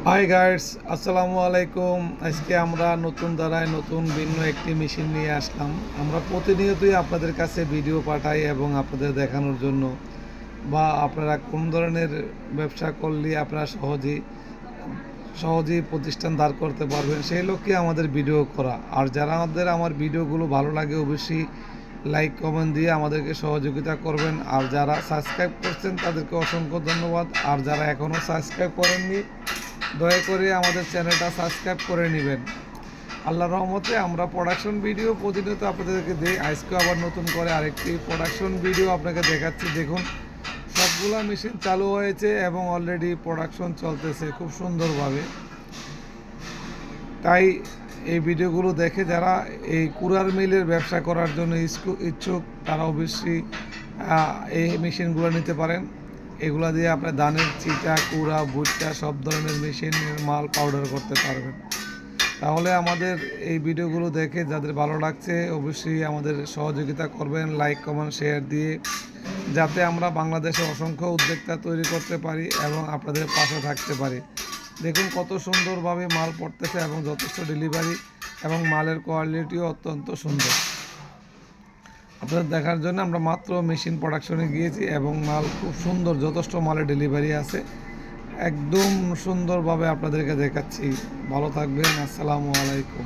Hi guys, আসসালামু আলাইকুম। আজকে আমরা নতুন ধারায় নতুন ভিন্ন একটি মেশিন নিয়ে আসলাম। আমরা প্রতিনিয়তই আপনাদের কাছে ভিডিও পাঠাই এবং আপনাদের দেখানোর জন্য, বা আপনারা কোন ধরনের ব্যবসা করলে আপনারা সহজেই প্রতিষ্ঠান দাঁড় করতে পারবেন সেই লক্ষ্যে আমাদের ভিডিও করা। আর যারা আমার ভিডিওগুলো ভালো লাগে অবশ্যই লাইক কমেন্ট দিয়ে আমাদেরকে সহযোগিতা করবেন। আর যারা সাবস্ক্রাইব করছেন তাদেরকে অসংখ্য ধন্যবাদ। আর যারা এখনও সাবস্ক্রাইব করেননি দয়া করে আমাদের চ্যানেলটা সাবস্ক্রাইব করে নেবেন। আল্লাহর রহমতে আমরা প্রোডাকশন ভিডিও প্রতিনিয়ত আপনাদেরকে দিই। আজকে আবার নতুন করে আরেকটি প্রোডাকশন ভিডিও আপনাকে দেখাচ্ছি। দেখুন, সবগুলা মেশিন চালু হয়েছে এবং অলরেডি প্রোডাকশন চলতেছে খুব সুন্দরভাবে। তাই এই ভিডিওগুলো দেখে যারা এই কুরার মিলের ব্যবসা করার জন্য ইচ্ছুক তারা অবশ্যই এই মেশিনগুলো নিতে পারেন। এগুলা দিয়ে আপনার ধানের চিটা, কুড়া, ভুট্টা সব ধরনের মেশিনের মাল পাউডার করতে পারবেন। তাহলে আমাদের এই ভিডিওগুলো দেখে যাদের ভালো লাগছে অবশ্যই আমাদের সহযোগিতা করবেন লাইক কমেন্ট শেয়ার দিয়ে, যাতে আমরা বাংলাদেশে অসংখ্য উদ্যোক্তা তৈরি করতে পারি এবং আপনাদের পাশে থাকতে পারি। দেখুন কত সুন্দরভাবে মাল পড়তেছে এবং যথেষ্ট ডেলিভারি এবং মালের কোয়ালিটিও অত্যন্ত সুন্দর। আপনাদের দেখার জন্য আমরা মাত্র মেশিন প্রোডাকশনে গিয়েছি এবং মাল খুব সুন্দর, যথেষ্ট মালের ডেলিভারি আছে। একদম সুন্দরভাবে আপনাদেরকে দেখাচ্ছি। ভালো থাকবেন। আসসালামু আলাইকুম।